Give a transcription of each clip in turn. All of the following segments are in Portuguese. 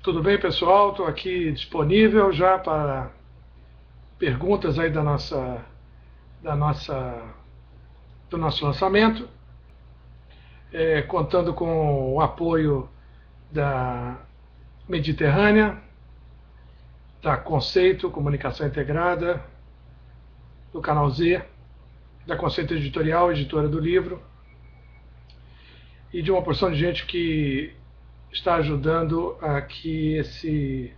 Tudo bem, pessoal? Estou aqui disponível já para perguntas aí da nossa, do nosso lançamento, contando com o apoio da Mediterrânea, da Conceito Comunicação Integrada, do Canal Z, da Conceito Editorial, editora do livro, e de uma porção de gente que está ajudando a que esse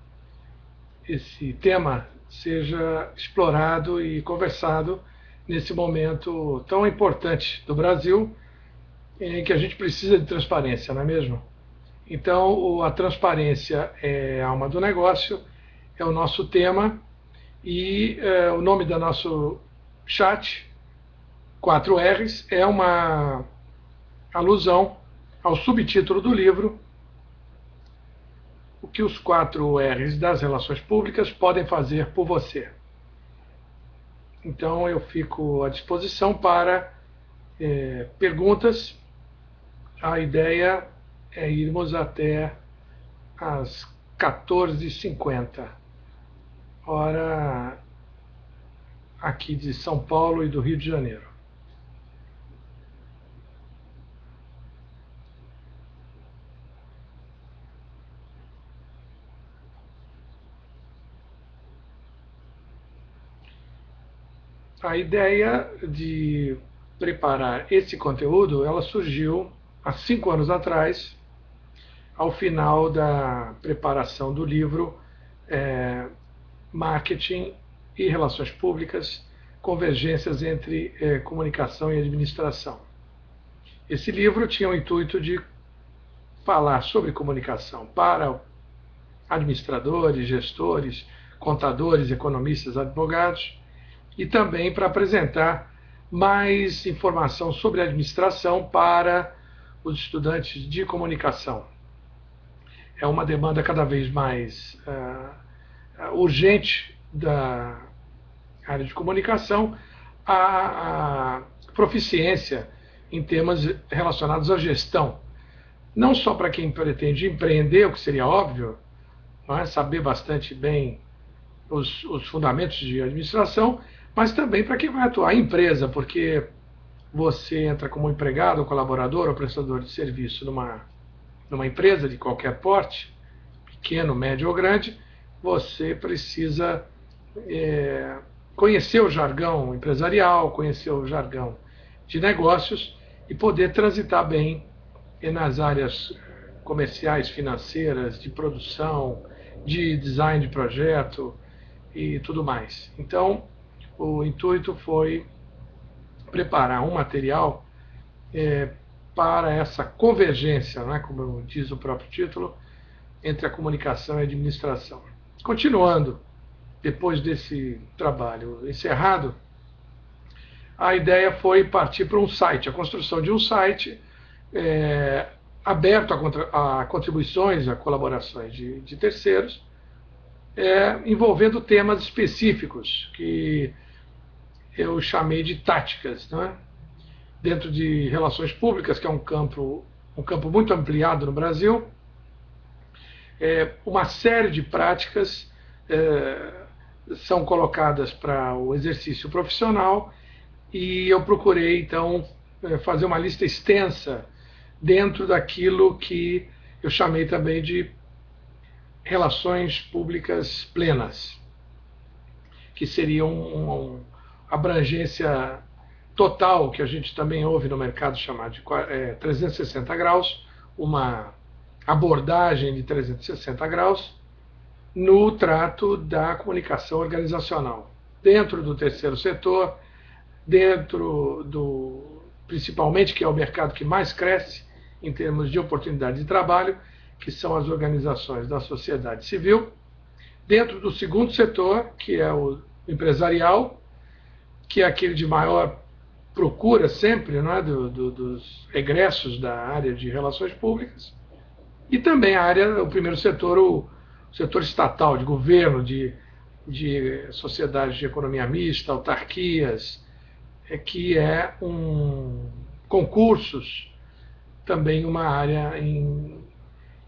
tema seja explorado e conversado nesse momento tão importante do Brasil, em que a gente precisa de transparência, não é mesmo? Então, a transparência é a alma do negócio, é o nosso tema, e o nome do nosso chat, 4Rs, é uma alusão ao subtítulo do livro, o que os 4Rs das relações públicas podem fazer por você. Então eu fico à disposição para perguntas. A ideia é irmos até às 14h50, hora aqui de São Paulo e do Rio de Janeiro. A ideia de preparar esse conteúdo, ela surgiu há 5 anos atrás, ao final da preparação do livro Marketing e Relações Públicas, Convergências entre Comunicação e Administração. Esse livro tinha o intuito de falar sobre comunicação para administradores, gestores, contadores, economistas, advogados, e também para apresentar mais informação sobre administração para os estudantes de comunicação. É uma demanda cada vez mais urgente da área de comunicação, a proficiência em temas relacionados à gestão. Não só para quem pretende empreender, o que seria óbvio, não é? Saber bastante bem os fundamentos de administração, mas também para quem vai atuar em empresa, porque você entra como empregado, ou colaborador, ou prestador de serviço numa empresa de qualquer porte, pequeno, médio ou grande, você precisa conhecer o jargão empresarial, conhecer o jargão de negócios e poder transitar bem nas áreas comerciais, financeiras, de produção, de design de projeto e tudo mais. Então, o intuito foi preparar um material para essa convergência, não é, como diz o próprio título, entre a comunicação e a administração. Continuando, depois desse trabalho encerrado, a ideia foi partir para um site, a construção de um site aberto a contribuições, a colaborações de terceiros, envolvendo temas específicos que eu chamei de táticas, não é? Dentro de relações públicas, que é um campo muito ampliado no Brasil, uma série de práticas são colocadas para o exercício profissional, e eu procurei, então, fazer uma lista extensa dentro daquilo que eu chamei também de relações públicas plenas, que seria uma abrangência total, que a gente também ouve no mercado chamar de 360 graus, uma abordagem de 360 graus no trato da comunicação organizacional, dentro do terceiro setor, principalmente, que é o mercado que mais cresce em termos de oportunidade de trabalho, que são as organizações da sociedade civil, dentro do segundo setor, que é o empresarial, que é aquele de maior procura sempre, não é, dos egressos da área de relações públicas, e também o primeiro setor, o setor estatal, de governo, de sociedades de economia mista, autarquias, que é concursos, também uma área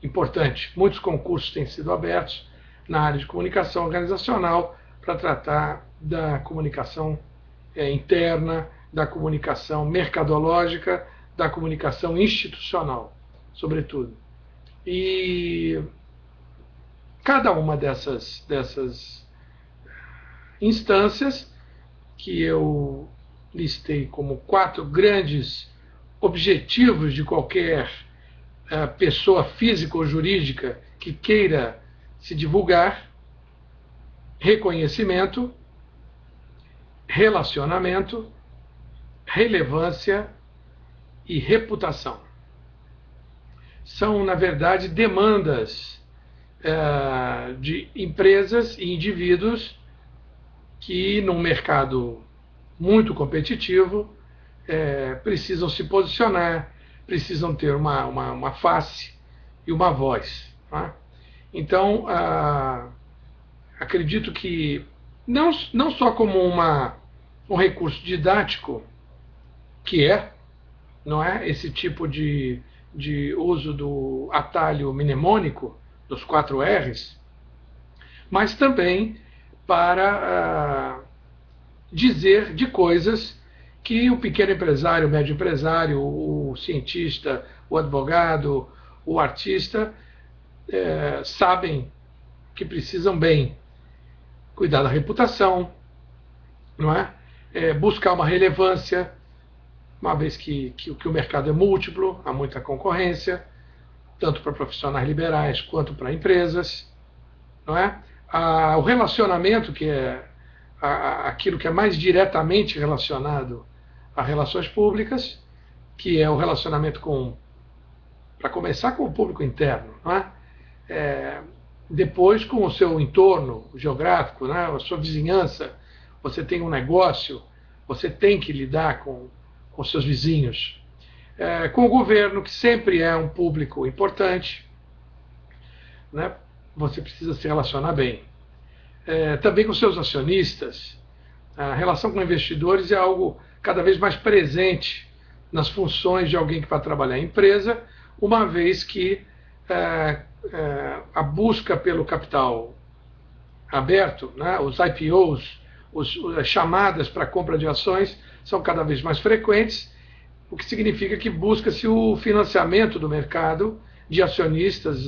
importante. Muitos concursos têm sido abertos na área de comunicação organizacional para tratar da comunicação interna, da comunicação mercadológica, da comunicação institucional, sobretudo. E cada uma dessas instâncias, que eu listei como 4 grandes objetivos de qualquer pessoa física ou jurídica que queira se divulgar: reconhecimento, relacionamento, relevância e reputação. São, na verdade, demandas de empresas e indivíduos que, num mercado muito competitivo, precisam se posicionar, precisam ter uma face e uma voz. Tá? Então, acredito que, não só como um recurso didático, que não é esse tipo de uso do atalho mnemônico, dos 4 R's, mas também para dizer de coisas que o pequeno empresário, o médio empresário, o cientista, o advogado, o artista sabem que precisam bem cuidar da reputação, não é? Buscar uma relevância, uma vez que o mercado é múltiplo, há muita concorrência, tanto para profissionais liberais quanto para empresas, não é? O relacionamento, que é aquilo que é mais diretamente relacionado a relações públicas, que é o relacionamento para começar, com o público interno, não é? Depois com o seu entorno geográfico, né? A sua vizinhança. Você tem um negócio, você tem que lidar com seus vizinhos. Com o governo, que sempre é um público importante, né? Você precisa se relacionar bem. Também com seus acionistas. A relação com investidores é algo cada vez mais presente nas funções de alguém que vai trabalhar em empresa, uma vez que a busca pelo capital aberto, né, os IPOs, as chamadas para compra de ações são cada vez mais frequentes, o que significa que busca-se o financiamento do mercado de acionistas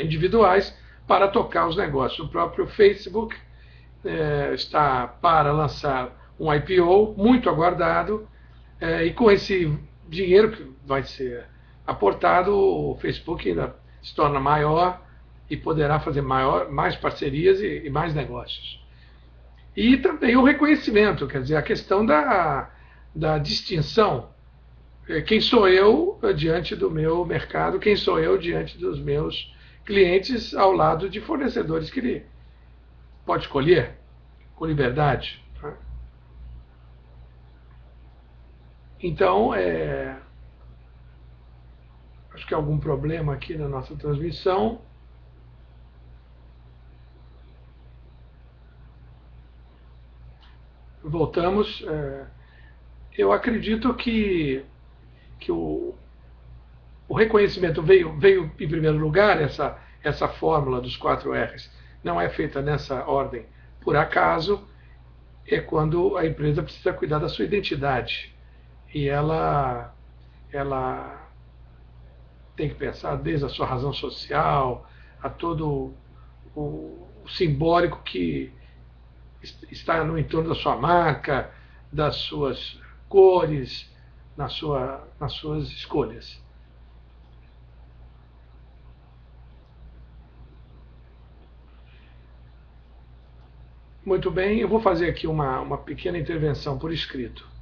individuais para tocar os negócios. O próprio Facebook está para lançar um IPO muito aguardado, e com esse dinheiro que vai ser aportado, o Facebook ainda se torna maior e poderá fazer mais parcerias e mais negócios. E também o reconhecimento, quer dizer, a questão da distinção. Quem sou eu diante do meu mercado, quem sou eu diante dos meus clientes, ao lado de fornecedores que ele pode escolher com liberdade. Tá? Então, acho que há algum problema aqui na nossa transmissão. Voltamos. Eu acredito que o reconhecimento veio em primeiro lugar, essa fórmula dos 4 R's. Não é feita nessa ordem por acaso, é quando a empresa precisa cuidar da sua identidade. E ela tem que pensar desde a sua razão social, a todo o simbólico que está no entorno da sua marca, das suas cores, nas suas escolhas. Muito bem, eu vou fazer aqui uma pequena intervenção por escrito.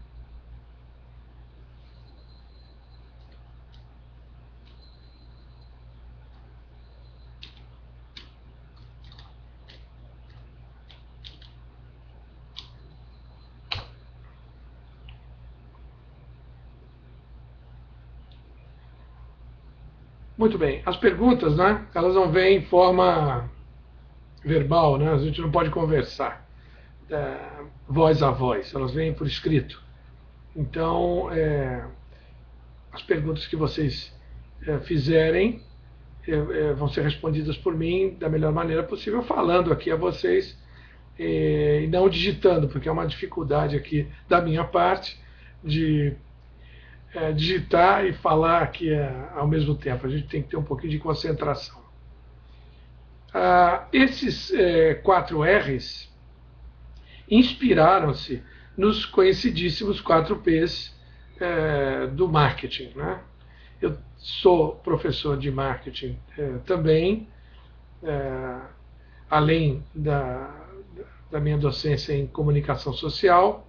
Muito bem, as perguntas, né, elas não vêm em forma verbal, né, a gente não pode conversar voz a voz, elas vêm por escrito. Então, as perguntas que vocês fizerem, vão ser respondidas por mim da melhor maneira possível, falando aqui a vocês e não digitando, porque é uma dificuldade aqui da minha parte de digitar e falar aqui ao mesmo tempo. A gente tem que ter um pouquinho de concentração. Esses 4 R's inspiraram-se nos conhecidíssimos 4 P's do marketing, né? Eu sou professor de marketing também, além da minha docência em comunicação social,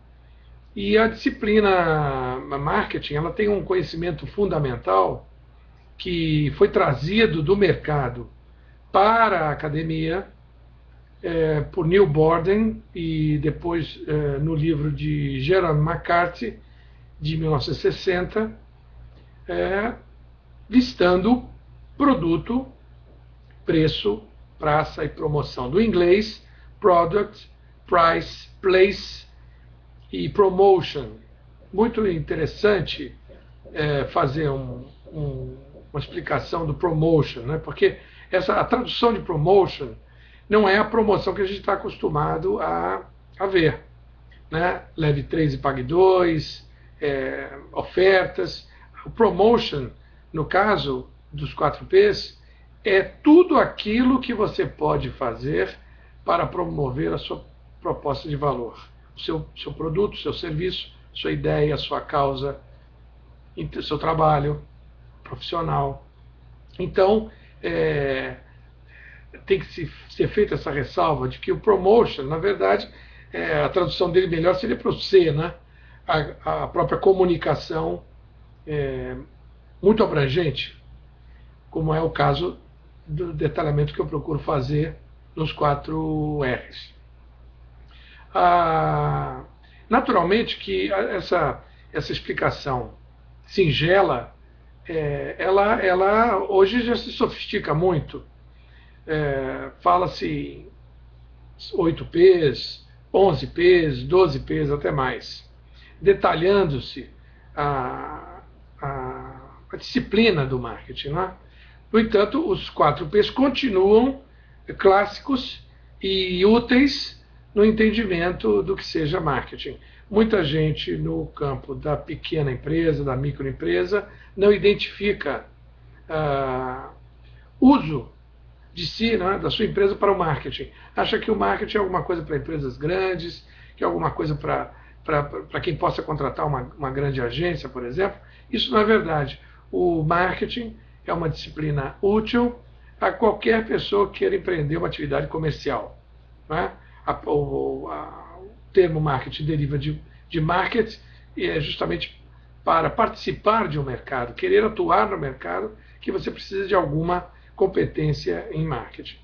e a disciplina marketing ela tem um conhecimento fundamental que foi trazido do mercado para a academia por Neil Borden e depois no livro de Jerome McCarthy, de 1960, listando produto, preço, praça e promoção. Do inglês, product, price, place e promotion. Muito interessante fazer uma explicação do promotion, né? Porque a tradução de promotion não é a promoção que a gente está acostumado a ver, né? Leve 3 e pague 2, ofertas. O promotion, no caso dos 4 P's, é tudo aquilo que você pode fazer para promover a sua proposta de valor. O seu produto, o seu serviço, sua ideia, a sua causa, o seu trabalho profissional. Então, tem que ser feita essa ressalva de que o promotion, na verdade, a tradução dele melhor seria para o C, né? A própria comunicação muito abrangente, como é o caso do detalhamento que eu procuro fazer nos 4 R's. Naturalmente que essa explicação singela, ela hoje já se sofistica muito. Fala-se 8 P's, 11 P's, 12 P's, até mais, detalhando-se a disciplina do marketing, né? No entanto, os 4 P's continuam clássicos e úteis no entendimento do que seja marketing. Muita gente no campo da pequena empresa, da microempresa, não identifica uso de si, né, da sua empresa para o marketing. Acha que o marketing é alguma coisa para empresas grandes, que é alguma coisa para quem possa contratar uma grande agência, por exemplo. Isso não é verdade. O marketing é uma disciplina útil a qualquer pessoa que queira empreender uma atividade comercial, né? O termo marketing deriva de market, e é justamente para participar de um mercado, querer atuar no mercado, que você precisa de alguma competência em marketing.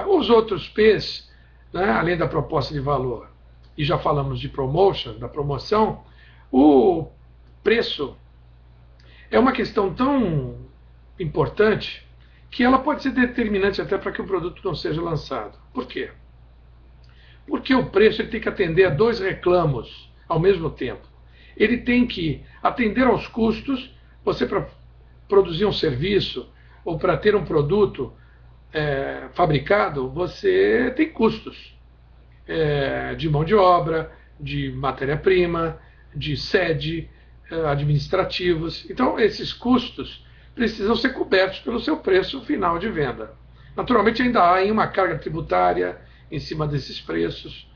Os outros P's, né, além da proposta de valor, e já falamos de promotion, da promoção, o preço é uma questão tão importante que ela pode ser determinante até para que o produto não seja lançado. Por quê? Porque o preço ele tem que atender a 2 reclamos ao mesmo tempo. Ele tem que atender aos custos. Você, para produzir um serviço ou para ter um produto fabricado, você tem custos de mão de obra, de matéria-prima, de sede, administrativos. Então, esses custos precisam ser cobertos pelo seu preço final de venda. Naturalmente, ainda há uma carga tributária em cima desses preços.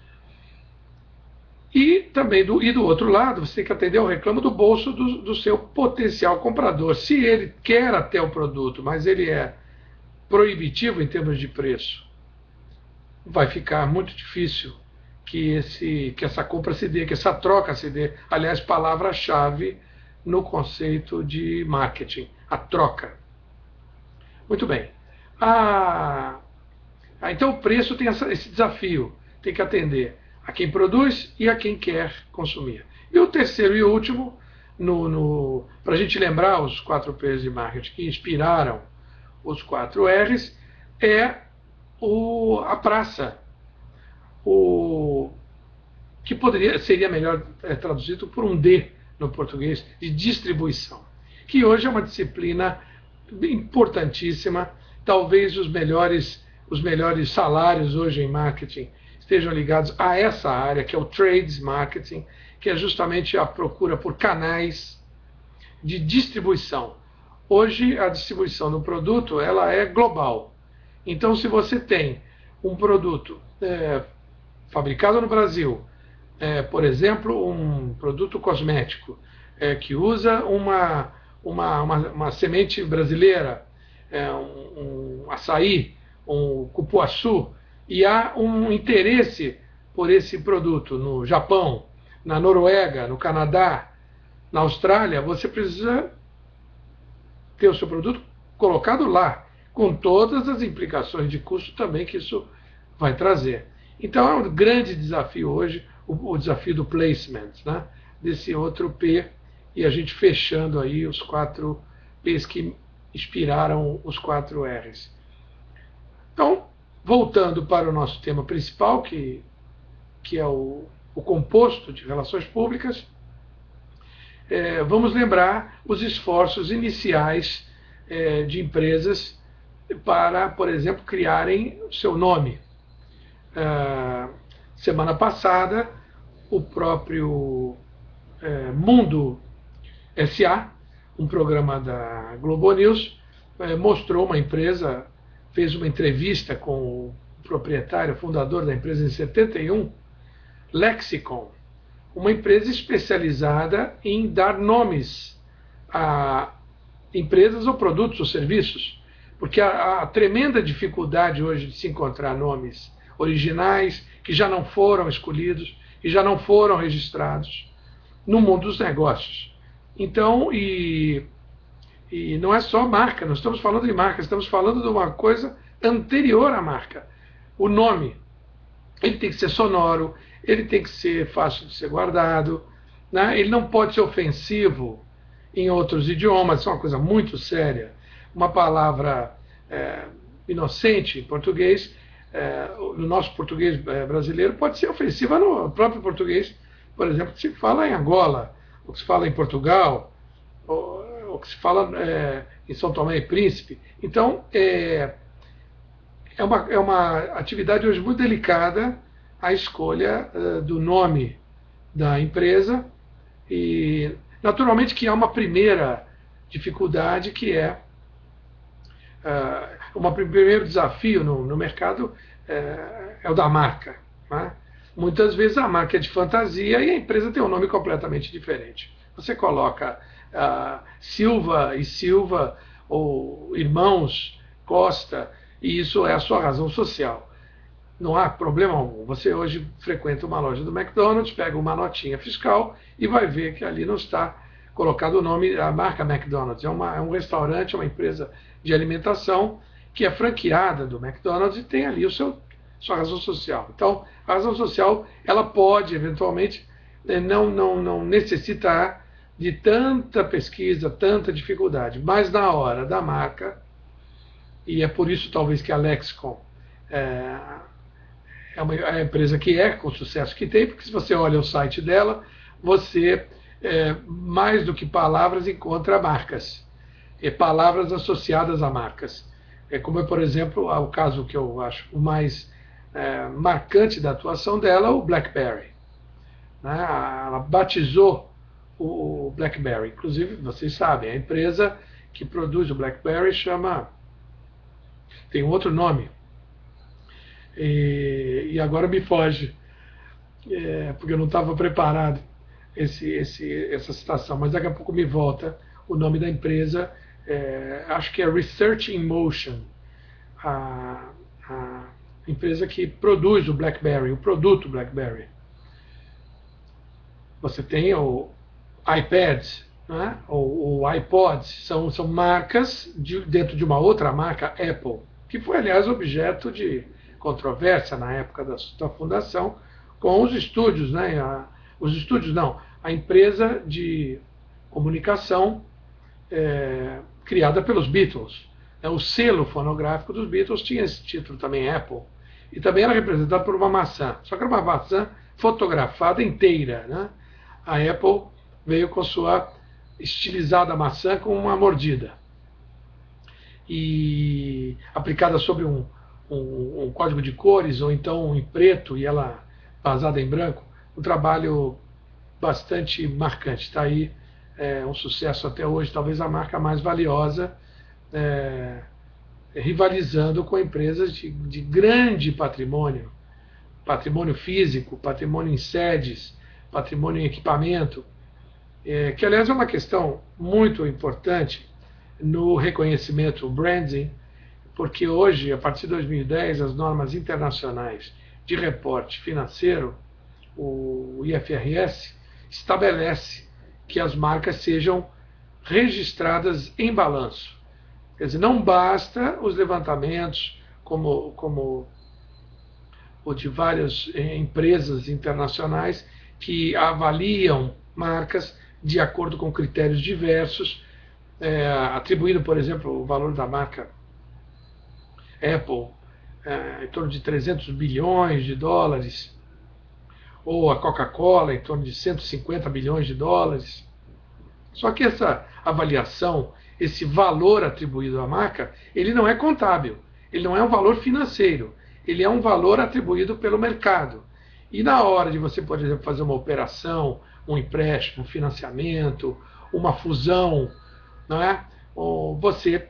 E também do outro lado, você tem que atender ao reclamo do bolso do seu potencial comprador. Se ele quer até o produto, mas ele é proibitivo em termos de preço, vai ficar muito difícil que essa compra se dê, que essa troca se dê. Aliás, palavra-chave no conceito de marketing, a troca. Muito bem. Então o preço tem esse desafio, tem que atender a quem produz e a quem quer consumir. E o terceiro e último, para a gente lembrar os 4 P's de marketing que inspiraram os 4 R's, é a praça, que seria melhor traduzido por um D no português, de distribuição, que hoje é uma disciplina importantíssima. Talvez os melhores salários hoje em marketing estejam ligados a essa área, que é o trades marketing, que é justamente a procura por canais de distribuição. Hoje, a distribuição do produto ela é global. Então, se você tem um produto fabricado no Brasil, por exemplo, um produto cosmético, que usa uma semente brasileira, um açaí, um cupuaçu, e há um interesse por esse produto no Japão, na Noruega, no Canadá, na Austrália, você precisa ter o seu produto colocado lá, com todas as implicações de custo também que isso vai trazer. Então é um grande desafio hoje, o desafio do placement, né? Desse outro P, e a gente fechando aí os 4 P's que inspiraram os 4 R's. Então, voltando para o nosso tema principal, que é o composto de relações públicas, vamos lembrar os esforços iniciais de empresas para, por exemplo, criarem o seu nome. Semana passada, o próprio Mundo SA, um programa da Globo News, mostrou uma empresa, fez uma entrevista com o proprietário, fundador da empresa em 71, Lexicon, uma empresa especializada em dar nomes a empresas ou produtos ou serviços, porque a tremenda dificuldade hoje de se encontrar nomes originais que já não foram escolhidos e já não foram registrados no mundo dos negócios. Então, e não é só marca, nós estamos falando de marca, estamos falando de uma coisa anterior à marca. O nome, ele tem que ser sonoro, ele tem que ser fácil de ser guardado, né? Ele não pode ser ofensivo em outros idiomas, isso é uma coisa muito séria. Uma palavra inocente em português, no nosso português brasileiro, pode ser ofensiva no próprio português, por exemplo, que se fala em Angola, ou que se fala em Portugal, ou que se fala em São Tomé e Príncipe. Então, é uma atividade hoje muito delicada a escolha do nome da empresa, e naturalmente que há uma primeira dificuldade, que é um primeiro desafio no mercado, é o da marca, né? Muitas vezes a marca é de fantasia e a empresa tem um nome completamente diferente. Você coloca Silva e Silva, ou Irmãos Costa, e isso é a sua razão social. Não há problema algum. Você hoje frequenta uma loja do McDonald's, pega uma notinha fiscal e vai ver que ali não está colocado o nome, a marca McDonald's. É um restaurante, uma empresa de alimentação que é franqueada do McDonald's e tem ali sua razão social. Então, a razão social, ela pode, eventualmente, não necessitar de tanta pesquisa, tanta dificuldade. Mas na hora da marca, e é por isso talvez que a Lexicon é uma empresa que com o sucesso que tem, porque se você olha o site dela, você, mais do que palavras, encontra marcas, e palavras associadas a marcas. Como por exemplo, o caso que eu acho o mais marcante da atuação dela, o BlackBerry, né? Ela batizou o BlackBerry. Inclusive, vocês sabem, a empresa que produz o BlackBerry tem um outro nome, e agora me foge, porque eu não estava preparado essa citação, mas daqui a pouco me volta o nome da empresa. Acho que é Research in Motion, a empresa que produz o BlackBerry, o produto BlackBerry. Você tem o iPad, né? O iPod, são marcas dentro de uma outra marca, Apple, que foi, aliás, objeto de controvérsia na época da fundação, com os estúdios, né? A empresa de comunicação criada pelos Beatles. O selo fonográfico dos Beatles tinha esse título também, Apple, e também era representado por uma maçã, só que era uma maçã fotografada inteira, né? A Apple veio com sua estilizada maçã com uma mordida. e aplicada sobre um código de cores, ou então em preto e ela vazada em branco, um trabalho bastante marcante. Está aí um sucesso até hoje, talvez a marca mais valiosa, rivalizando com empresas de grande patrimônio, patrimônio físico, patrimônio em sedes, patrimônio em equipamento, que aliás é uma questão muito importante no reconhecimento branding, porque hoje, a partir de 2010, as normas internacionais de reporte financeiro, o IFRS, estabelece que as marcas sejam registradas em balanço. Quer dizer, não basta os levantamentos, como o de várias empresas internacionais que avaliam marcas de acordo com critérios diversos, atribuindo, por exemplo, o valor da marca Apple em torno de 300 bilhões de dólares, ou a Coca-Cola em torno de 150 bilhões de dólares. Só que essa avaliação, esse valor atribuído à marca, ele não é contábil, ele não é um valor financeiro, ele é um valor atribuído pelo mercado. E na hora de você, por exemplo, fazer uma operação, um empréstimo, um financiamento, uma fusão, não é? Ou você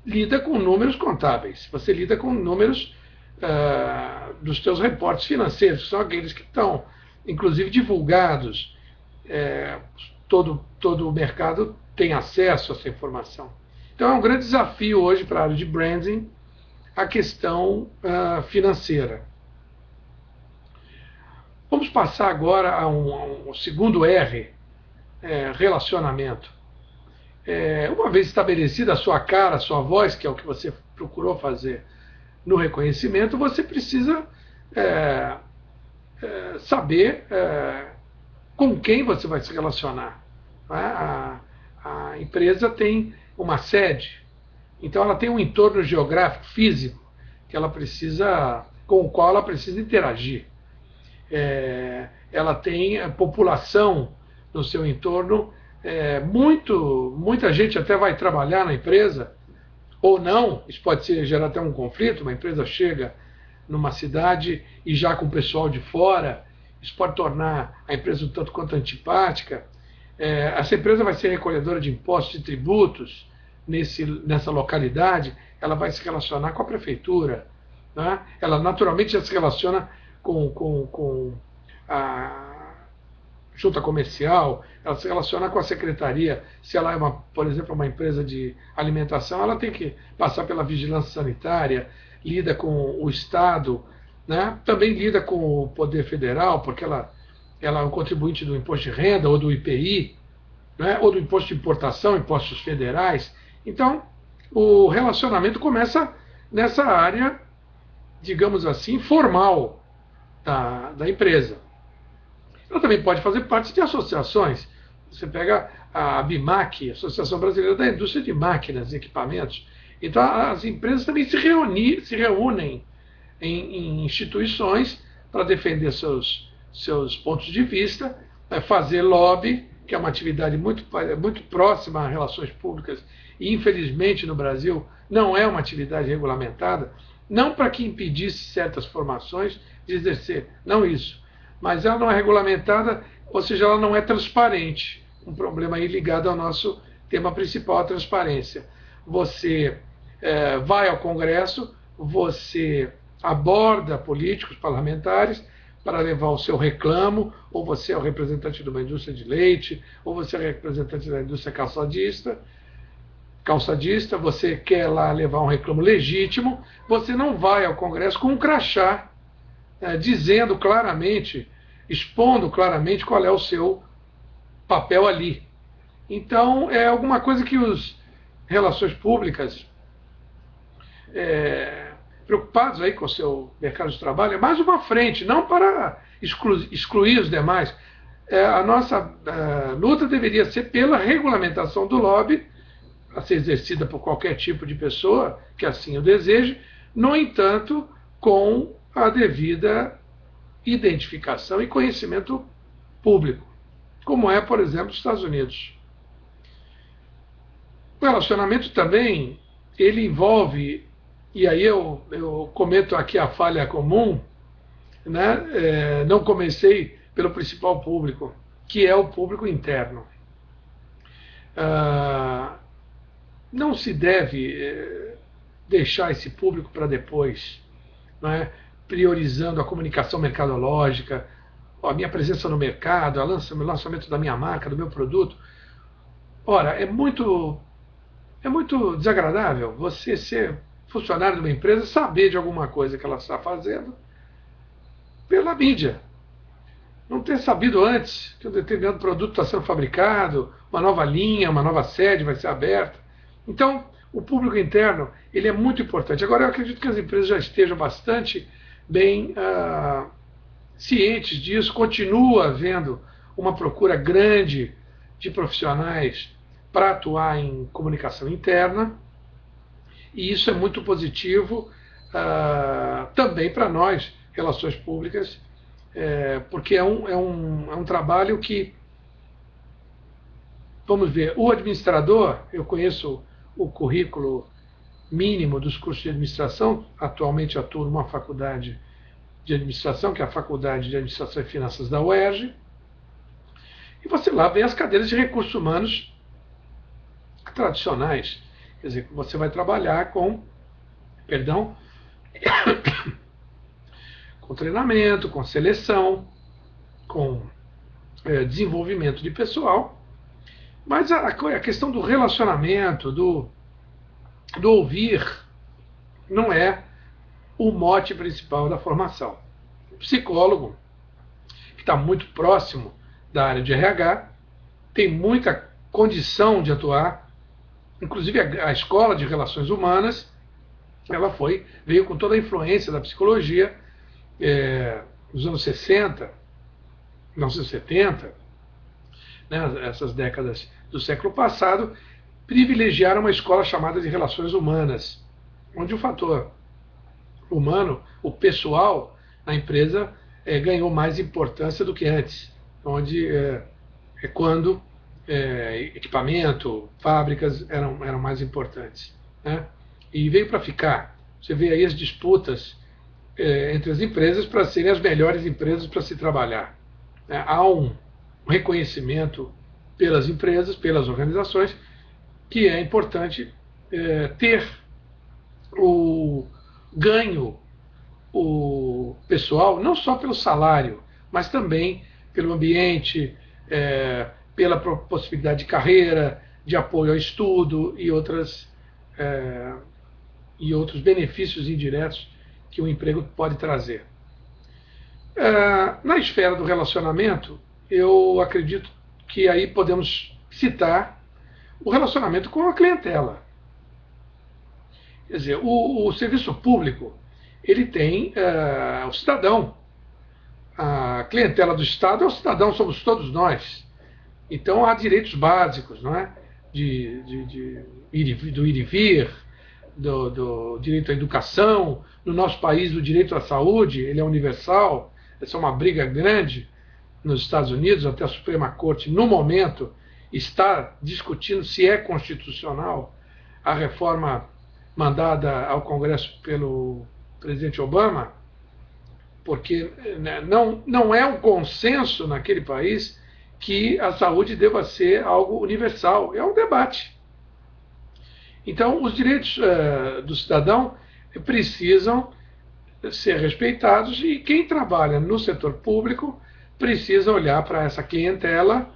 lida com números contábeis, você lida com números dos seus reportes financeiros, que são aqueles que estão, inclusive, divulgados. Todo o mercado tem acesso a essa informação. Então é um grande desafio hoje para a área de branding a questão financeira. Vamos passar agora a um segundo R, relacionamento. Uma vez estabelecida a sua cara, a sua voz, que é o que você procurou fazer no reconhecimento, você precisa saber com quem você vai se relacionar. A empresa tem uma sede, então ela tem um entorno geográfico, físico, que ela precisa, com o qual ela precisa interagir. Ela tem a população no seu entorno, muita gente até vai trabalhar na empresa, ou não, isso pode gerar até um conflito, uma empresa chega numa cidade e já com o pessoal de fora, isso pode tornar a empresa um tanto quanto antipática. Essa empresa vai ser recolhedora de impostos e tributos nessa localidade, ela vai se relacionar com a prefeitura, né? Ela naturalmente já se relaciona com a junta comercial, ela se relaciona com a secretaria. Se ela é, por exemplo, uma empresa de alimentação, ela tem que passar pela vigilância sanitária, lida com o Estado, né? Também lida com o Poder Federal, porque ela é um contribuinte do imposto de renda ou do IPI, né? Ou do imposto de importação, impostos federais. Então, o relacionamento começa nessa área, digamos assim, formal da empresa. Ela também pode fazer parte de associações. Você pega a ABIMAC, Associação Brasileira da Indústria de Máquinas e Equipamentos. Então, as empresas também se reúnem em instituições para defender seus pontos de vista, fazer lobby, que é uma atividade muito próxima a relações públicas, e infelizmente no Brasil não é uma atividade regulamentada, não para que impedisse certas formações de exercer, não isso, mas ela não é regulamentada, ou seja, ela não é transparente. Um problema aí ligado ao nosso tema principal, a transparência. Você vai ao Congresso, você aborda políticos, parlamentares, para levar o seu reclamo, ou você é o representante de uma indústria de leite, ou você é o representante da indústria calçadista, você quer lá levar um reclamo legítimo, você não vai ao Congresso com um crachá, dizendo claramente, expondo claramente qual é o seu papel ali. Então, é alguma coisa que os relações públicas, preocupados aí com o seu mercado de trabalho, é mais uma frente, não para excluir os demais. A nossa luta deveria ser pela regulamentação do lobby, a ser exercida por qualquer tipo de pessoa que assim o deseje, no entanto, com a devida identificação e conhecimento público, como é, por exemplo, os Estados Unidos. O relacionamento também ele envolve, e aí eu cometo aqui a falha comum, né? Não comecei pelo principal público, que é o público interno. Não se deve deixar esse público para depois, né? Priorizando a comunicação mercadológica, a minha presença no mercado, o lançamento da minha marca, do meu produto. Ora, é muito desagradável você ser funcionário de uma empresa, saber de alguma coisa que ela está fazendo pela mídia. Não ter sabido antes que um determinado produto está sendo fabricado, uma nova linha, uma nova sede vai ser aberta. Então, o público interno ele é muito importante. Agora, eu acredito que as empresas já estejam bastante bem cientes disso. Continua havendo uma procura grande de profissionais para atuar em comunicação interna, e isso é muito positivo também para nós, relações públicas, porque é um trabalho que, vamos ver, o administrador, eu conheço o currículo mínimo dos cursos de administração, atualmente atuo numa faculdade de administração, que é a Faculdade de Administração e Finanças da UERJ, e você lá vê as cadeiras de recursos humanos tradicionais. Quer dizer, você vai trabalhar com treinamento, com seleção, com desenvolvimento de pessoal, mas a questão do relacionamento, do ouvir, não é o mote principal da formação. O psicólogo, que está muito próximo da área de RH, tem muita condição de atuar. Inclusive a escola de relações humanas, ela veio com toda a influência da psicologia nos anos 60, 1970, né, essas décadas do século passado, privilegiaram uma escola chamada de relações humanas, onde o fator humano, o pessoal na empresa, ganhou mais importância do que antes, onde quando equipamento, fábricas eram mais importantes, né? E veio para ficar. Você vê aí as disputas entre as empresas para serem as melhores empresas para se trabalhar, né? Há um reconhecimento pelas empresas, pelas organizações, que é importante ter o ganho, o pessoal, não só pelo salário, mas também pelo ambiente, pela possibilidade de carreira, de apoio ao estudo e outros benefícios indiretos que o emprego pode trazer. Na esfera do relacionamento, eu acredito que aí podemos citar o relacionamento com a clientela. Quer dizer, o serviço público, ele tem o cidadão. A clientela do Estado é o cidadão, somos todos nós. Então há direitos básicos, não é? Do ir e vir, do direito à educação. No nosso país, o direito à saúde, ele é universal. Essa é uma briga grande nos Estados Unidos, até a Suprema Corte, no momento, está discutindo se é constitucional a reforma mandada ao Congresso pelo presidente Obama, porque não é um consenso naquele país que a saúde deva ser algo universal. É um debate. Então, os direitos do cidadão precisam ser respeitados, e quem trabalha no setor público precisa olhar para essa clientela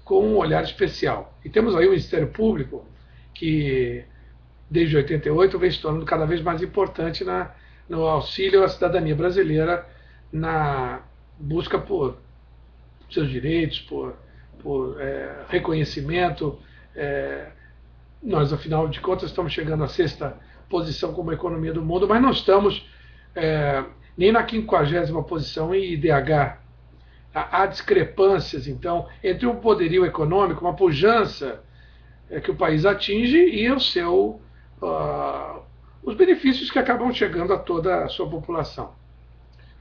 com um olhar especial. E temos aí o Ministério Público, que desde 88 vem se tornando cada vez mais importante no auxílio à cidadania brasileira, na busca por seus direitos, por reconhecimento. Nós, afinal de contas, estamos chegando à 6ª posição como economia do mundo, mas não estamos nem na 50ª posição em IDH. Há discrepâncias, então, entre um poderio econômico, uma pujança que o país atinge, e os benefícios que acabam chegando a toda a sua população.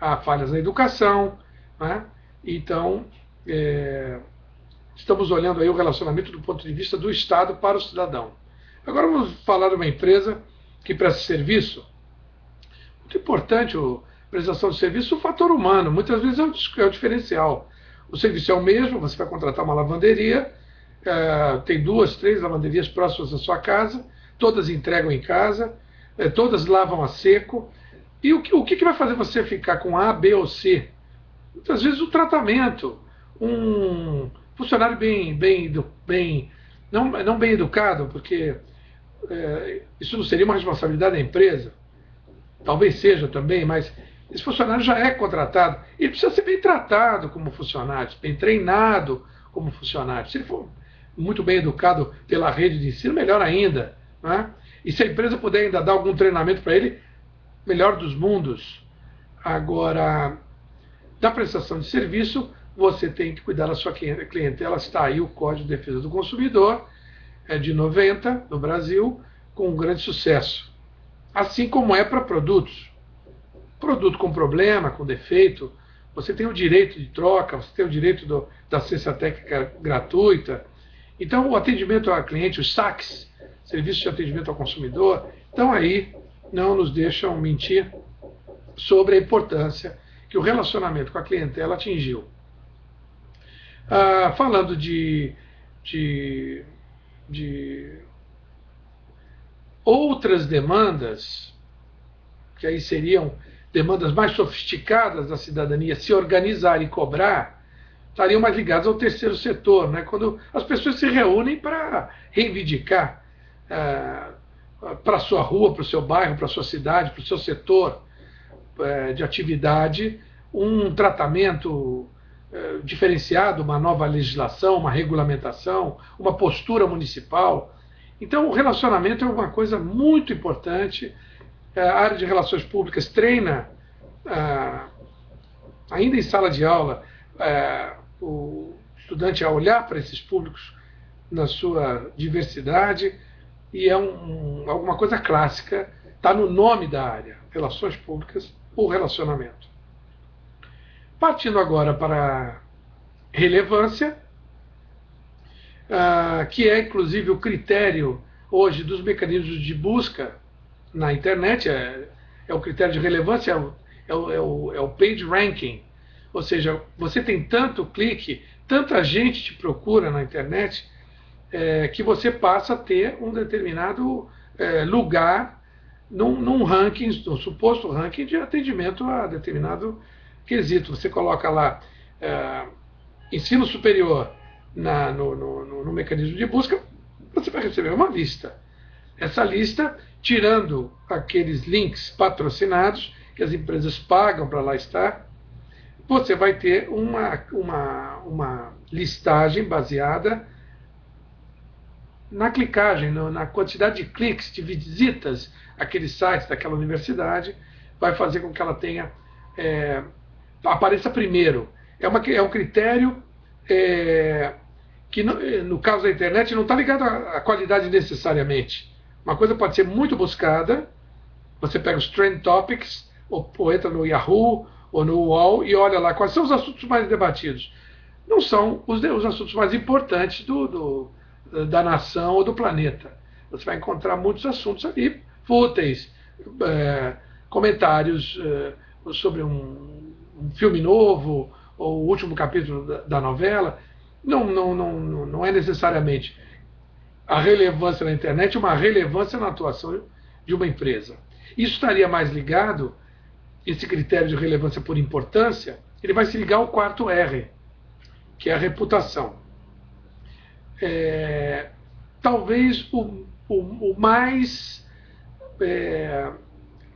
Há falhas na educação, né? Então, estamos olhando aí o relacionamento do ponto de vista do Estado para o cidadão. Agora vamos falar de uma empresa que presta serviço. Muito importante a prestação de serviço, o fator humano, muitas vezes é o diferencial. O serviço é o mesmo, você vai contratar uma lavanderia, tem 2, 3 lavanderias próximas da sua casa, todas entregam em casa, todas lavam a seco. E o que vai fazer você ficar com A, B ou C? Muitas vezes o tratamento, um funcionário não bem educado, porque isso não seria uma responsabilidade da empresa, talvez seja também, mas esse funcionário já é contratado, ele precisa ser bem tratado como funcionário, bem treinado como funcionário. Se ele for muito bem educado pela rede de ensino, melhor ainda, né? E se a empresa puder ainda dar algum treinamento para ele, melhor dos mundos. Agora, da prestação de serviço, você tem que cuidar da sua clientela. Está aí o Código de Defesa do Consumidor, é de 90, no Brasil, com um grande sucesso. Assim como é para produtos. Produto com problema, com defeito, você tem o direito de troca, você tem o direito da assistência técnica gratuita. Então, o atendimento ao cliente, os SACs, Serviços de Atendimento ao Consumidor, estão aí, não nos deixam mentir sobre a importância que o relacionamento com a clientela atingiu. Falando de outras demandas, que aí seriam demandas mais sofisticadas da cidadania, se organizar e cobrar, estariam mais ligadas ao terceiro setor, né? Quando as pessoas se reúnem para reivindicar para a sua rua, para o seu bairro, para a sua cidade, para o seu setor de atividade, um tratamento diferenciado, uma nova legislação, uma regulamentação, uma postura municipal. Então, o relacionamento é uma coisa muito importante. A área de relações públicas treina, ainda em sala de aula, o estudante a olhar para esses públicos na sua diversidade, e é alguma coisa clássica, está no nome da área, relações públicas, o relacionamento. Partindo agora para a relevância, que é inclusive o critério hoje dos mecanismos de busca na internet, é o critério de relevância, é o page ranking, ou seja, você tem tanto clique, tanta gente te procura na internet, que você passa a ter um determinado lugar num ranking, num suposto ranking de atendimento a determinado quesito. Você coloca lá ensino superior no mecanismo de busca, você vai receber uma lista. Essa lista, tirando aqueles links patrocinados, que as empresas pagam para lá estar, você vai ter uma listagem baseada na clicagem, na quantidade de cliques, de visitas àqueles sites daquela universidade, vai fazer com que ela tenha apareça primeiro. É um critério que, no caso da internet, não está ligado à qualidade necessariamente. Uma coisa pode ser muito buscada, você pega os Trend Topics, ou entra no Yahoo, ou no UOL, e olha lá quais são os assuntos mais debatidos. Não são os assuntos mais importantes da nação ou do planeta. Você vai encontrar muitos assuntos ali, fúteis, comentários sobre um filme novo, ou o último capítulo da novela. Não é necessariamente a relevância na internet, uma relevância na atuação de uma empresa. Isso estaria mais ligado, esse critério de relevância por importância, ele vai se ligar ao quarto R, que é a reputação. Talvez o mais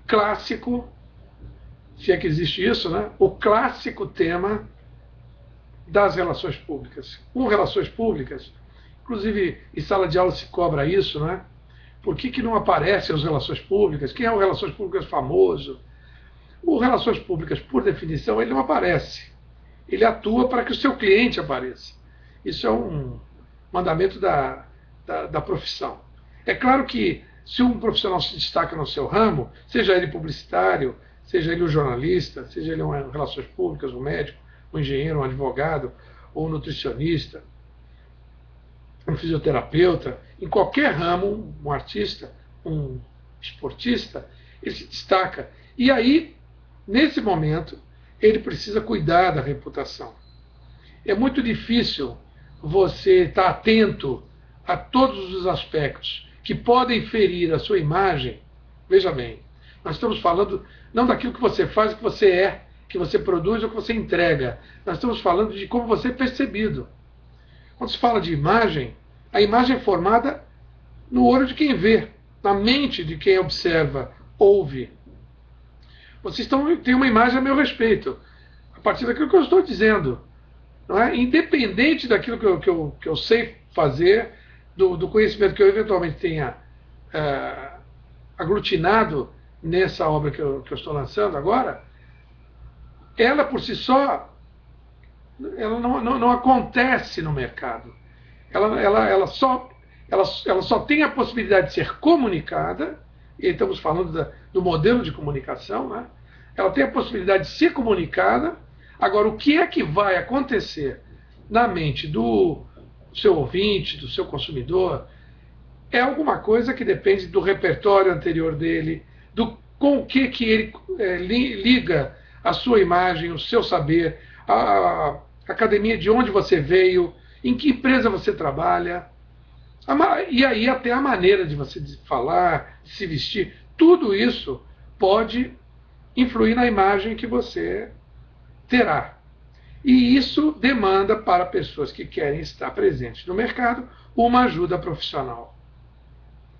clássico, se é que existe isso, né? O clássico tema das relações públicas. Com relações públicas, inclusive em sala de aula se cobra isso, né? Por que não aparecem as relações públicas? Quem é o relações públicas famoso? O relações públicas, por definição, ele não aparece. Ele atua para que o seu cliente apareça. Isso é um mandamento da profissão. É claro que se um profissional se destaca no seu ramo, seja ele publicitário, seja ele um jornalista, seja ele um relações públicas, um médico, um engenheiro, um advogado, ou um nutricionista, um fisioterapeuta, em qualquer ramo, um artista, um esportista, ele se destaca. E aí, nesse momento, ele precisa cuidar da reputação. É muito difícil você estar atento a todos os aspectos que podem ferir a sua imagem. Veja bem, nós estamos falando não daquilo que você faz, que você é, que você produz ou que você entrega. Nós estamos falando de como você é percebido. Quando se fala de imagem, a imagem é formada no olho de quem vê, na mente de quem observa, ouve. Vocês têm uma imagem a meu respeito, a partir daquilo que eu estou dizendo. Não é? Independente daquilo que eu sei fazer, do conhecimento que eu eventualmente tenha aglutinado nessa obra que eu estou lançando agora, ela por si só ela não acontece no mercado. Ela só tem a possibilidade de ser comunicada, e estamos falando do modelo de comunicação, né? Ela tem a possibilidade de ser comunicada. Agora, o que é que vai acontecer na mente do seu ouvinte, do seu consumidor, é alguma coisa que depende do repertório anterior dele, com o que ele liga a sua imagem, o seu saber, a academia de onde você veio, em que empresa você trabalha, e aí até a maneira de você falar, de se vestir. Tudo isso pode influir na imagem que você terá. E isso demanda para pessoas que querem estar presentes no mercado uma ajuda profissional.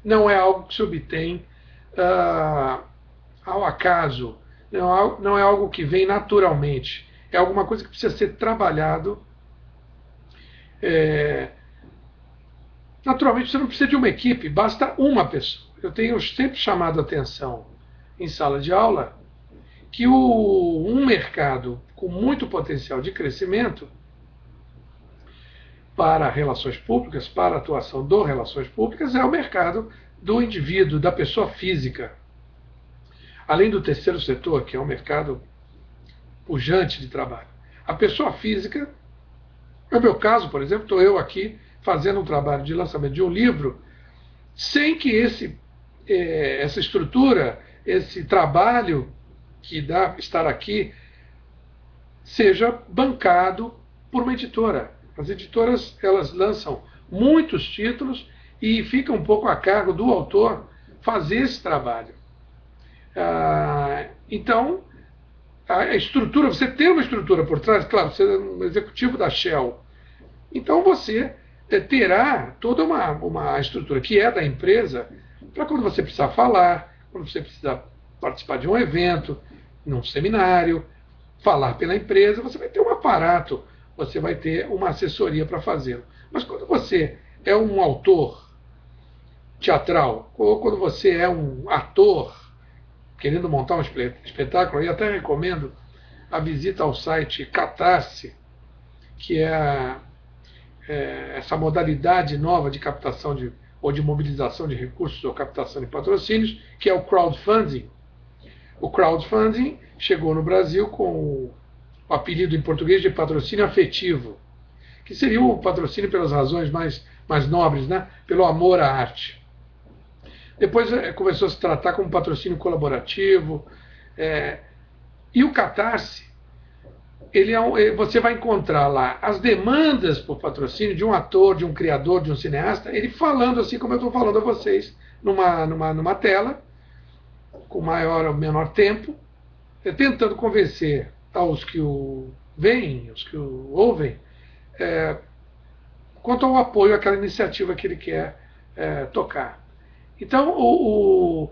Não é algo que se obtém ao acaso, não é algo que vem naturalmente. É alguma coisa que precisa ser trabalhado. Naturalmente você não precisa de uma equipe, basta uma pessoa. Eu tenho sempre chamado a atenção em sala de aula que um mercado com muito potencial de crescimento para relações públicas, para a atuação do relações públicas, é o mercado do indivíduo, da pessoa física. Além do terceiro setor, que é um mercado pujante de trabalho. A pessoa física, no meu caso, por exemplo, estou eu aqui fazendo um trabalho de lançamento de um livro, sem que essa estrutura, esse trabalho que dá estar aqui, seja bancado por uma editora. As editoras, elas lançam muitos títulos e fica um pouco a cargo do autor fazer esse trabalho. Então, a estrutura, você tem uma estrutura por trás, claro, você é um executivo da Shell, então você terá toda uma estrutura que é da empresa para quando você precisar falar, quando você precisar participar de um evento, num seminário, falar pela empresa, você vai ter um aparato, você vai ter uma assessoria para fazê-lo. Mas quando você é um autor teatral, ou quando você é um ator querendo montar um espetáculo, eu até recomendo a visita ao site Catarse, que é essa modalidade nova de captação ou de mobilização de recursos ou captação de patrocínios, que é o crowdfunding. O crowdfunding chegou no Brasil com o apelido em português de patrocínio afetivo, que seria o patrocínio pelas razões mais nobres, né? Pelo amor à arte. Depois começou a se tratar como patrocínio colaborativo. E o Catarse, você vai encontrar lá as demandas por patrocínio de um ator, de um criador, de um cineasta, ele falando assim como eu estou falando a vocês, numa tela, com maior ou menor tempo, tentando convencer aos que o veem, os que o ouvem, quanto ao apoio àquela iniciativa que ele quer tocar. Então,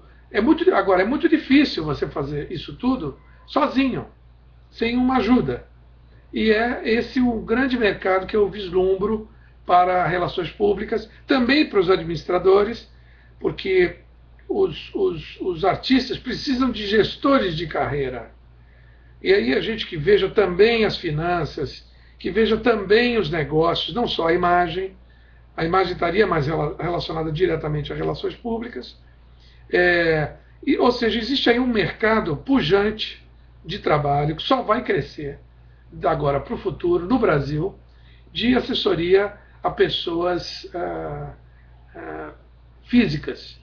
agora, é muito difícil você fazer isso tudo sozinho, sem uma ajuda. E é esse o grande mercado que eu vislumbro para relações públicas, também para os administradores, porque os artistas precisam de gestores de carreira. E aí a gente que veja também as finanças, que veja também os negócios, não só a imagem estaria mais relacionada diretamente a relações públicas. Ou seja, existe aí um mercado pujante de trabalho que só vai crescer da agora para o futuro no Brasil, de assessoria a pessoas físicas.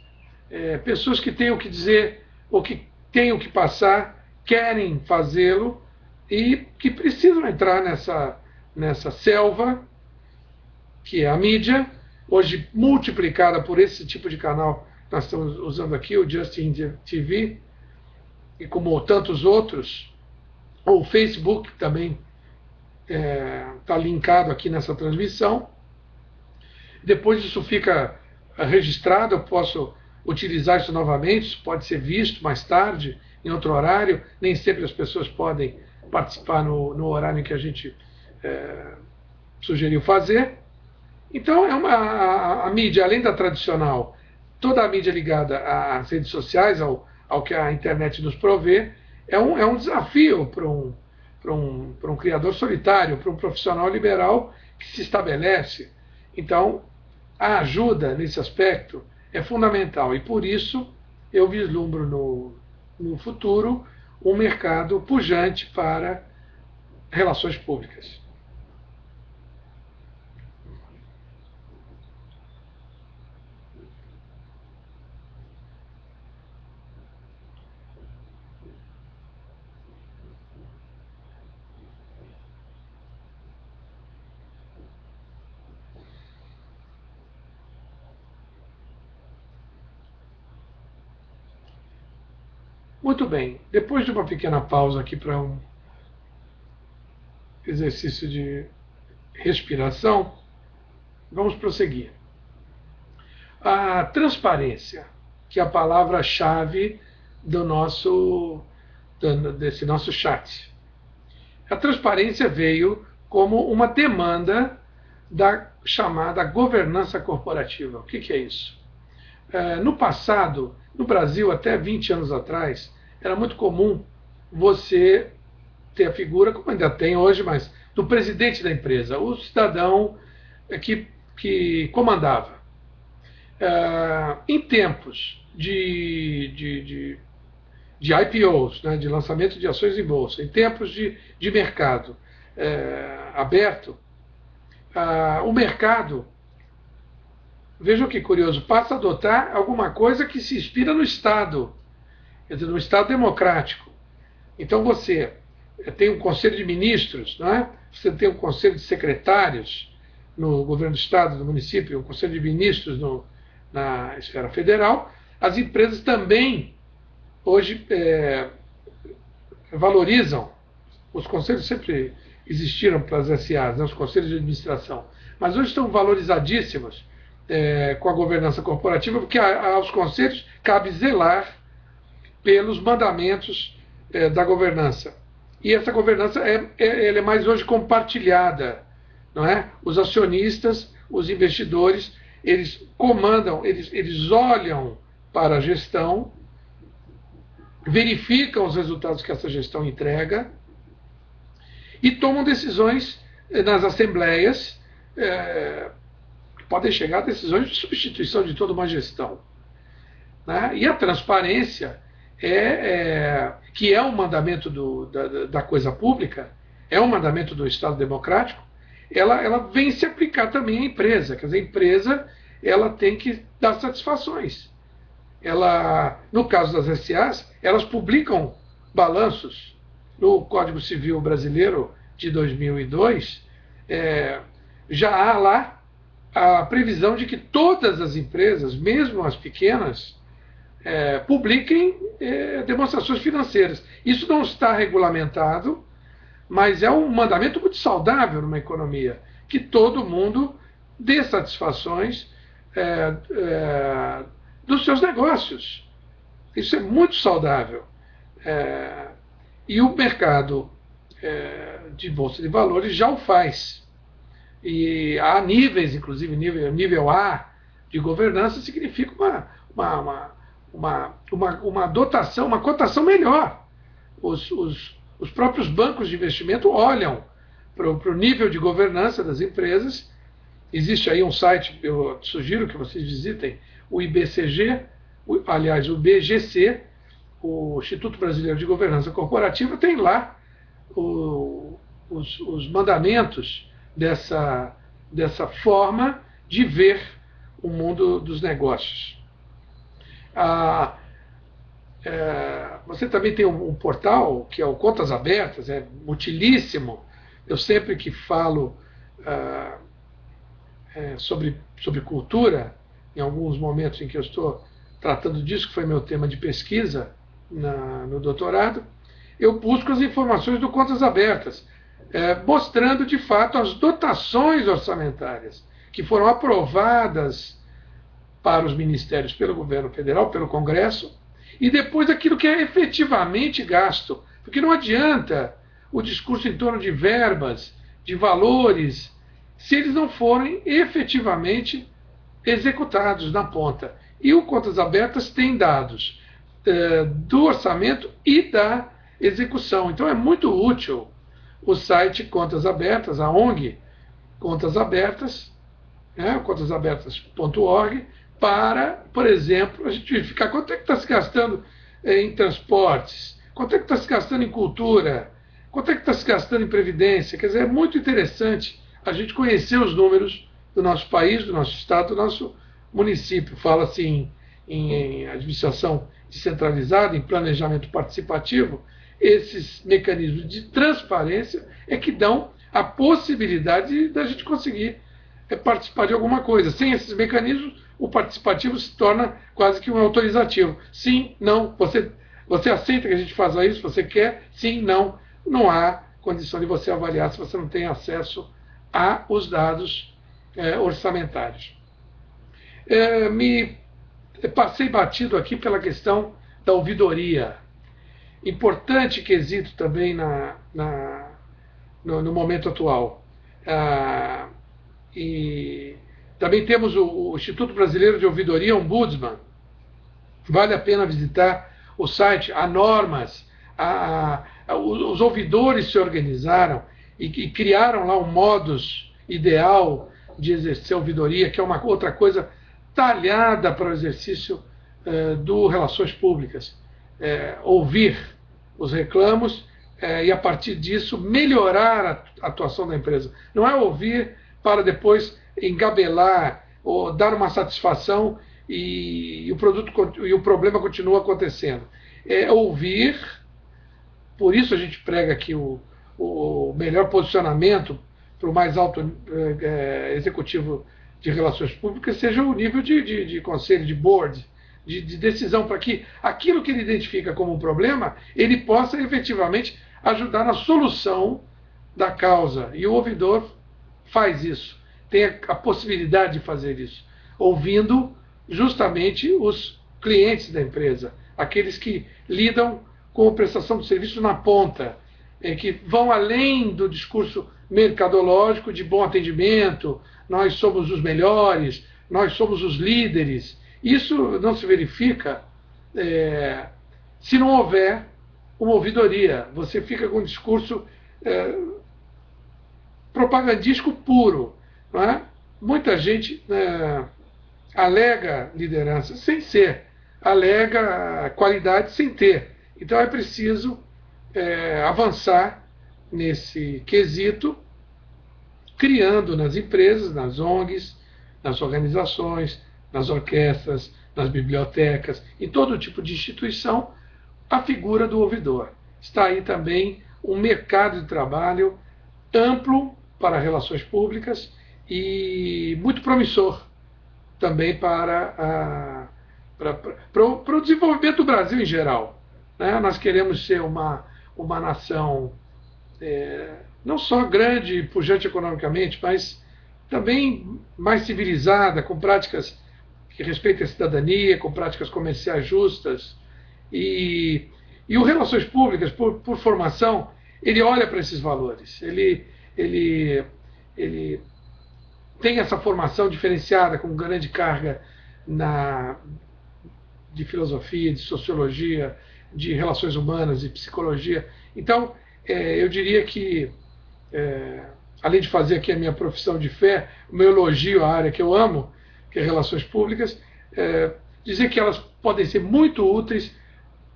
Pessoas que têm o que dizer, ou que têm o que passar, querem fazê-lo e que precisam entrar nessa selva que é a mídia, hoje multiplicada por esse tipo de canal que nós estamos usando aqui, o Justin TV, e como tantos outros, ou o Facebook também está linkado aqui nessa transmissão. Depois isso fica registrado, eu posso utilizar isso novamente, isso pode ser visto mais tarde, em outro horário, nem sempre as pessoas podem participar no horário em que a gente sugeriu fazer. Então, a mídia, além da tradicional, toda a mídia ligada às redes sociais, ao que a internet nos provê, é um desafio para um criador solitário, para um profissional liberal que se estabelece. Então, a ajuda nesse aspecto é fundamental e, por isso, eu vislumbro no futuro um mercado pujante para relações públicas. Muito bem, depois de uma pequena pausa aqui para um exercício de respiração, vamos prosseguir. A transparência, que é a palavra-chave desse nosso chat. A transparência veio como uma demanda da chamada governança corporativa. O que é isso? No passado, no Brasil, até 20 anos atrás, era muito comum você ter a figura, como ainda tem hoje, mas do presidente da empresa, o cidadão que comandava. Em tempos de IPOs, né, de lançamento de ações em bolsa, em tempos de mercado aberto, o mercado, vejam que curioso, passa a adotar alguma coisa que se inspira no Estado, quer dizer, no Estado democrático. Então você tem um conselho de ministros, não é? Você tem um conselho de secretários no governo do Estado, no município, um conselho de ministros na esfera federal. As empresas também hoje valorizam, os conselhos sempre existiram para as SAs, né, os conselhos de administração, mas hoje estão valorizadíssimos com a governança corporativa, porque aos conselhos cabe zelar pelos mandamentos da governança. E essa governança ela é mais hoje compartilhada, não é? Os acionistas, os investidores, eles comandam, eles olham para a gestão, verificam os resultados que essa gestão entrega e tomam decisões nas assembleias, podem chegar a decisões de substituição de toda uma gestão. Né? E a transparência, que é um mandamento da coisa pública, é um mandamento do Estado democrático, ela vem se aplicar também à empresa. Quer dizer, a empresa ela tem que dar satisfações. No caso das SAs, elas publicam balanços. No Código Civil Brasileiro de 2002, já há lá a previsão de que todas as empresas, mesmo as pequenas, publiquem demonstrações financeiras. Isso não está regulamentado, mas é um mandamento muito saudável numa economia, que todo mundo dê satisfações dos seus negócios. Isso é muito saudável. E o mercado de bolsa de valores já o faz. E há níveis, inclusive nível A de governança, significa uma dotação, uma cotação melhor. Os próprios bancos de investimento olham para o nível de governança das empresas. Existe aí um site, eu sugiro que vocês visitem, o IBCG, aliás, o BGC, o Instituto Brasileiro de Governança Corporativa, tem lá os mandamentos dessa forma de ver o mundo dos negócios. Você também tem um portal que é o Contas Abertas, é utilíssimo. Eu sempre que falo sobre cultura, em alguns momentos em que eu estou tratando disso, que foi meu tema de pesquisa no doutorado, eu busco as informações do Contas Abertas, mostrando de fato as dotações orçamentárias que foram aprovadas para os ministérios pelo governo federal, pelo Congresso, e depois aquilo que é efetivamente gasto. Porque não adianta o discurso em torno de verbas, de valores, se eles não forem efetivamente executados na ponta. E o Contas Abertas tem dados do orçamento e da execução. Então é muito útil o site Contas Abertas, a ONG Contas Abertas, contasabertas.org, para, por exemplo, a gente verificar quanto é que está se gastando em transportes, quanto é que está se gastando em cultura, quanto é que está se gastando em previdência. Quer dizer, é muito interessante a gente conhecer os números do nosso país, do nosso estado, do nosso município. Fala-se em administração descentralizada, em planejamento participativo. Esses mecanismos de transparência é que dão a possibilidade da gente conseguir participar de alguma coisa. Sem esses mecanismos, o participativo se torna quase que um autorizativo. Sim, não, você aceita que a gente faça isso, você quer? Sim, não. Não há condição de você avaliar se você não tem acesso aos dados orçamentários. Me passei batido aqui pela questão da ouvidoria. Importante quesito também no momento atual. E também temos o Instituto Brasileiro de Ouvidoria, Ombudsman. Vale a pena visitar o site. Há normas, os ouvidores se organizaram e criaram lá um modus ideal de exercer a ouvidoria, que é uma outra coisa talhada para o exercício do Relações Públicas. Ouvir os reclamos e, a partir disso, melhorar a atuação da empresa. Não é ouvir para depois engabelar ou dar uma satisfação e o problema continua acontecendo. É ouvir, por isso a gente prega aqui o melhor posicionamento para o mais alto executivo de relações públicas seja o nível de conselho, de board, de decisão, para que aquilo que ele identifica como um problema, ele possa efetivamente ajudar na solução da causa. E o ouvidor faz isso, tem a possibilidade de fazer isso, ouvindo justamente os clientes da empresa, aqueles que lidam com a prestação de serviços na ponta, que vão além do discurso mercadológico de bom atendimento, nós somos os melhores, nós somos os líderes. Isso não se verifica se não houver uma ouvidoria. Você fica com um discurso propagandístico puro. Não é? Muita gente alega liderança sem ser, alega qualidade sem ter. Então é preciso avançar nesse quesito, criando nas empresas, nas ONGs, nas organizações, nas orquestras, nas bibliotecas, em todo tipo de instituição, a figura do ouvidor. Está aí também um mercado de trabalho amplo para relações públicas e muito promissor também para o desenvolvimento do Brasil em geral. Né? Nós queremos ser uma nação não só grande e pujante economicamente, mas também mais civilizada, com práticas que respeitem a cidadania, com práticas comerciais justas. E o Relações Públicas, por formação, ele olha para esses valores. Ele tem essa formação diferenciada, com grande carga de filosofia, de sociologia, de relações humanas, de psicologia. Então, eu diria que, além de fazer aqui a minha profissão de fé, o meu elogio à área que eu amo, que é relações públicas, dizer que elas podem ser muito úteis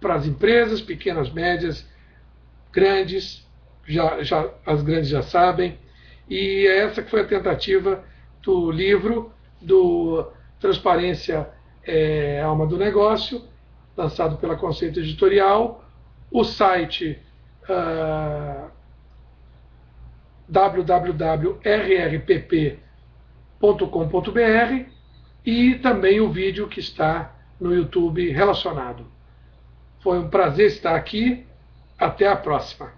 para as empresas, pequenas, médias, grandes, as grandes já sabem, e essa que foi a tentativa do livro do Transparência é a alma do negócio, lançado pela Conceito Editorial. O site www.rrpp.com.br e também o vídeo que está no YouTube relacionado. Foi um prazer estar aqui. Até a próxima.